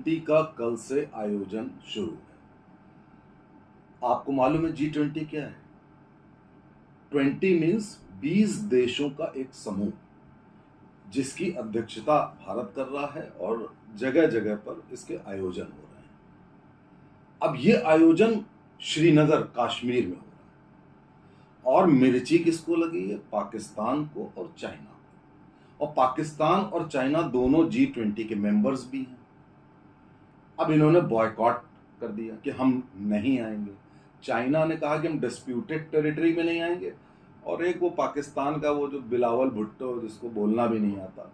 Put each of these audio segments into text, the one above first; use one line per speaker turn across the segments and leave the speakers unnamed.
G20 का कल से आयोजन शुरू है। आपको मालूम है G20 क्या है? 20 मीन्स 20 देशों का एक समूह जिसकी अध्यक्षता भारत कर रहा है और जगह जगह पर इसके आयोजन हो रहे हैं। अब ये आयोजन श्रीनगर कश्मीर में हो रहा है और मिर्ची किसको लगी है? पाकिस्तान को और चाइना को। और पाकिस्तान और चाइना दोनों G20 के मेंबर्स भी हैं। अब इन्होंने बॉयकॉट कर दिया कि हम नहीं आएंगे। चाइना ने कहा कि हम डिस्प्यूटेड टेरिटरी में नहीं आएंगे, और एक वो पाकिस्तान का वो जो बिलावल भुट्टो जिसको बोलना भी नहीं आता,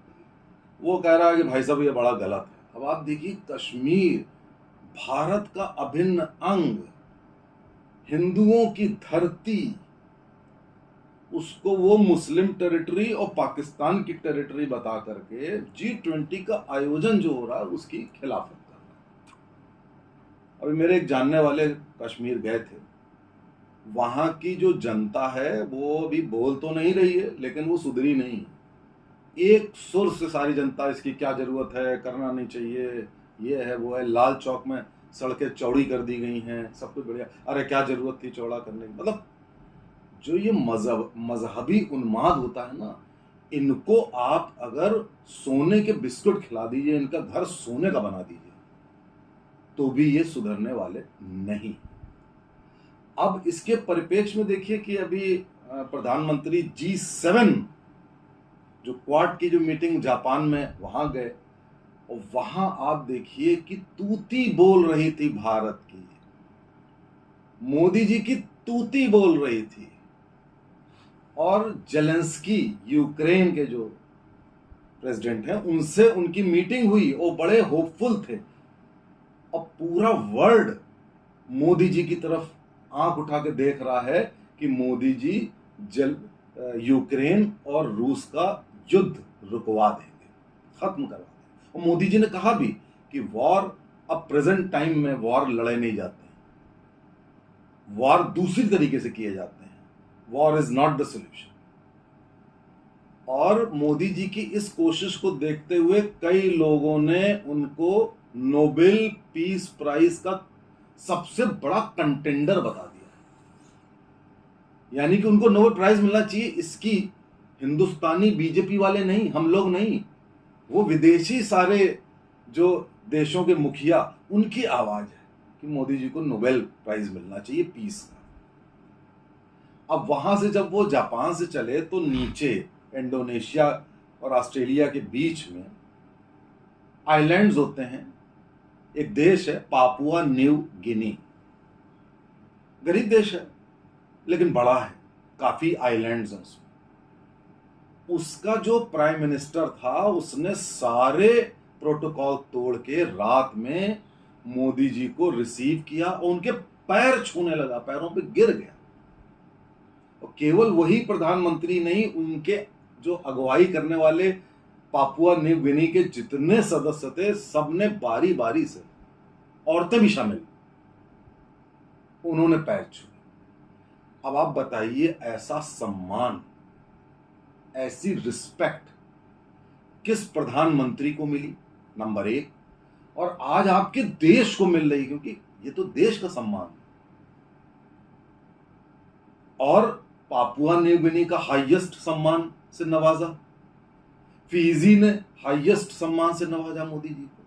वो कह रहा है कि भाई साहब ये बड़ा गलत है। अब आप देखिए, कश्मीर भारत का अभिन्न अंग, हिंदुओं की धरती, उसको वो मुस्लिम टेरिटरी और पाकिस्तान की टेरिटरी बता करके G20 का आयोजन जो हो रहा है उसकी खिलाफत कर रहा है। अभी मेरे एक जानने वाले कश्मीर गए थे। वहां की जो जनता है वो अभी बोल तो नहीं रही है, लेकिन वो सुधरी नहीं। एक सुर से सारी जनता, इसकी क्या जरूरत है, करना नहीं चाहिए, ये है वो है। लाल चौक में सड़कें चौड़ी कर दी गई हैं, सब कुछ बढ़िया। अरे क्या जरूरत थी चौड़ा करने की? मतलब जो ये मजहबी उन्माद होता है ना, इनको आप अगर सोने के बिस्कुट खिला दीजिए, इनका घर सोने का बना दीजिए, तो भी ये सुधरने वाले नहीं। अब इसके परिप्रेक्ष्य में देखिए कि अभी प्रधानमंत्री G7 जो क्वाड की जो मीटिंग जापान में, वहां गए, और वहां आप देखिए कि तूती बोल रही थी भारत की, मोदी जी की तूती बोल रही थी। और जेलेंस्की यूक्रेन के जो प्रेसिडेंट हैं, उनसे उनकी मीटिंग हुई, वो बड़े होपफुल थे। और पूरा वर्ल्ड मोदी जी की तरफ आंख उठा के देख रहा है कि मोदी जी यूक्रेन और रूस का युद्ध रुकवा देंगे, खत्म करवा देंगे। और मोदी जी ने कहा भी कि वॉर, अब प्रेजेंट टाइम में वॉर लड़े नहीं जाते हैं, वॉर दूसरी तरीके से किए जाते हैं। War is not the solution. और मोदी जी की इस कोशिश को देखते हुए कई लोगों ने उनको नोबेल पीस प्राइज का सबसे बड़ा कंटेंडर बता दिया। यानी कि उनको नोबेल प्राइज मिलना चाहिए। इसकी हिंदुस्तानी बीजेपी वाले नहीं, हम लोग नहीं, वो विदेशी सारे जो देशों के मुखिया, उनकी आवाज है कि मोदी जी को नोबेल प्राइज मिलना चाहिए पीस का। अब वहां से जब वो जापान से चले तो नीचे इंडोनेशिया और ऑस्ट्रेलिया के बीच में आइलैंड्स होते हैं। एक देश है पापुआ न्यू गिनी, गरीब देश है लेकिन बड़ा है, काफी आइलैंड्स हैं उसमें। उसका जो प्राइम मिनिस्टर था, उसने सारे प्रोटोकॉल तोड़ के रात में मोदी जी को रिसीव किया और उनके पैर छूने लगा, पैरों पे गिर गया। और केवल वही प्रधानमंत्री नहीं, उनके जो अगुवाई करने वाले पापुआ न्यू गिनी के जितने सदस्य थे, सबने बारी बारी से, औरतें भी शामिल, उन्होंने पैर छुए। अब आप बताइए, ऐसा सम्मान, ऐसी रिस्पेक्ट किस प्रधानमंत्री को मिली? नंबर एक। और आज आपके देश को मिल रही, क्योंकि ये तो देश का सम्मान है। और पापुआ न्यू गिनी का हाईएस्ट सम्मान से नवाजा, फिजी ने हाईएस्ट सम्मान से नवाजा मोदी जी को।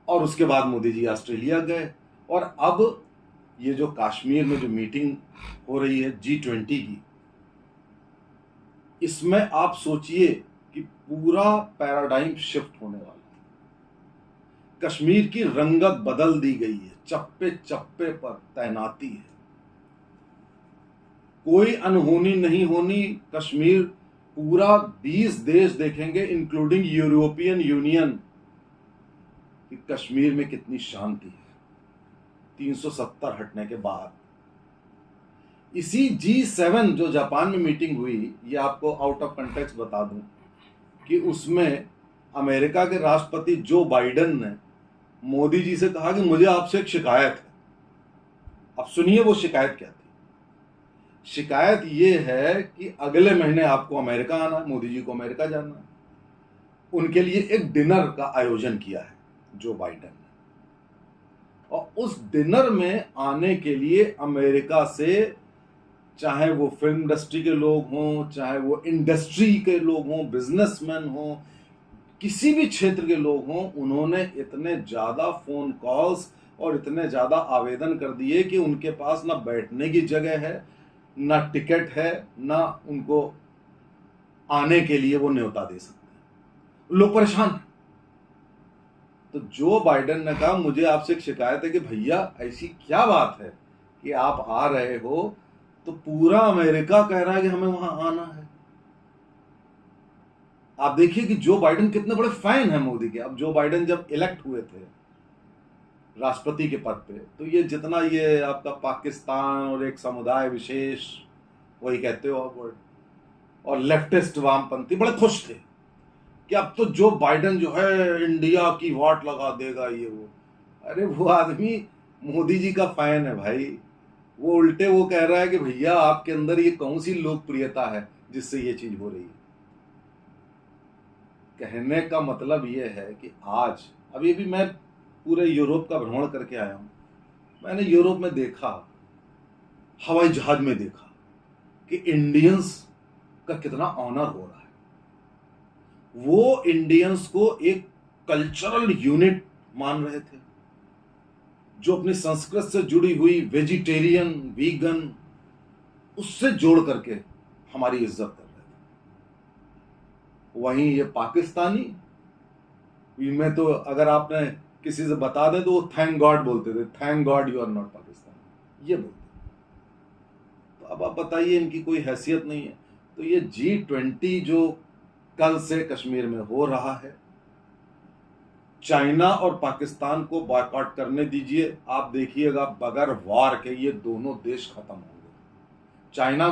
और उसके बाद मोदी जी ऑस्ट्रेलिया गए। और अब ये जो कश्मीर में जो मीटिंग हो रही है G20 की, इसमें आप सोचिए कि पूरा पैराडाइम शिफ्ट होने वाला है। कश्मीर की रंगत बदल दी गई है, चप्पे चप्पे पर तैनाती है, कोई अनहोनी नहीं होनी। कश्मीर पूरा 20 देश देखेंगे, इंक्लूडिंग यूरोपियन यूनियन, कि कश्मीर में कितनी शांति है 370 हटने के बाद। इसी G7 जो जापान में मीटिंग हुई, ये आपको आउट ऑफ कंटेक्स्ट बता दूं कि उसमें अमेरिका के राष्ट्रपति जो बाइडेन ने मोदी जी से कहा कि मुझे आपसे एक शिकायत है। अब सुनिए वो शिकायत क्या थी। शिकायत ये है कि अगले महीने आपको अमेरिका आना है, मोदी जी को अमेरिका जाना है। उनके लिए एक डिनर का आयोजन किया है जो बाइडेन ने। और उस डिनर में आने के लिए अमेरिका से, चाहे वो फिल्म इंडस्ट्री के लोग हों, चाहे वो इंडस्ट्री के लोग हों, बिजनेसमैन हों, किसी भी क्षेत्र के लोग हों, उन्होंने इतने ज़्यादा फ़ोन कॉल्स और इतने ज़्यादा आवेदन कर दिए कि उनके पास ना बैठने की जगह है, ना टिकट है, ना उनको आने के लिए वो न्योता दे सकते हैं। लोग परेशान हैं। तो जो बाइडेन ने कहा, मुझे आपसे एक शिकायत है कि भैया ऐसी क्या बात है कि आप आ रहे हो, तो पूरा अमेरिका कह रहा है कि हमें वहां आना है। आप देखिए कि जो बाइडेन कितने बड़े फैन हैं मोदी के। अब जो बाइडेन जब इलेक्ट हुए थे राष्ट्रपति के पद पे, तो ये जितना ये आपका पाकिस्तान और एक समुदाय विशेष, वही कहते हो आप वर्ड, और लेफ्टिस्ट वामपंथी बड़े खुश थे कि अब तो जो बाइडेन जो है इंडिया की वाट लगा देगा, ये वो। अरे वो आदमी मोदी जी का फैन है भाई। वो उल्टे वो कह रहा है कि भैया आपके अंदर ये कौन सी लोकप्रियता है जिससे ये चीज हो रही है। कहने का मतलब ये है कि आज, अभी भी मैं पूरे यूरोप का भ्रमण करके आया हूं। मैंने यूरोप में देखा, हवाई जहाज में देखा कि इंडियंस का कितना ऑनर हो रहा है। वो इंडियंस को एक कल्चरल यूनिट मान रहे थे, जो अपनी संस्कृत से जुड़ी हुई वेजिटेरियन, वीगन, उससे जोड़ करके हमारी इज्जत कर रहे थे। वहीं ये पाकिस्तानी, इनमें तो अगर आपने किसी से बता दे तो वो थैंक गॉड बोलते थे, thank God you are not Pakistani, ये बोलते। तो अब आप बताइए, इनकी कोई हैसियत नहीं है। तो ये G20 जो कल से कश्मीर में हो रहा है, चाइना और पाकिस्तान को बॉयकॉट करने दीजिए। आप देखिएगा बगैर वार के ये दोनों देश खत्म होंगे। चाइना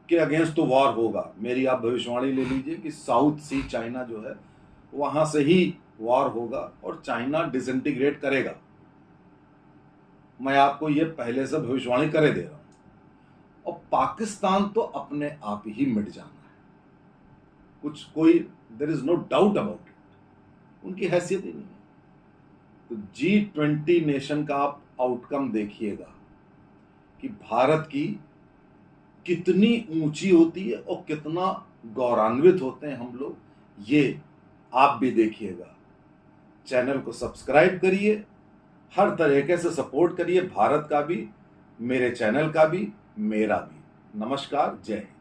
के अगेंस्ट तो वार होगा, मेरी आप भविष्यवाणी ले लीजिए कि साउथ सी चाइना जो है वहां से ही वार होगा और चाइना डिसइंटीग्रेट करेगा। मैं आपको ये पहले से भविष्यवाणी करे दे रहा हूं। और पाकिस्तान तो अपने आप ही मिट जाना है, कुछ कोई there is no doubt about it. उनकी हैसियत ही नहीं है। तो G20 नेशन का आप आउटकम देखिएगा कि भारत की कितनी ऊंची होती है और कितना गौरवान्वित होते हैं हम लोग, ये आप भी देखिएगा। चैनल को सब्सक्राइब करिए, हर तरीके से सपोर्ट करिए, भारत का भी, मेरे चैनल का भी, मेरा भी। नमस्कार, जय हिंद।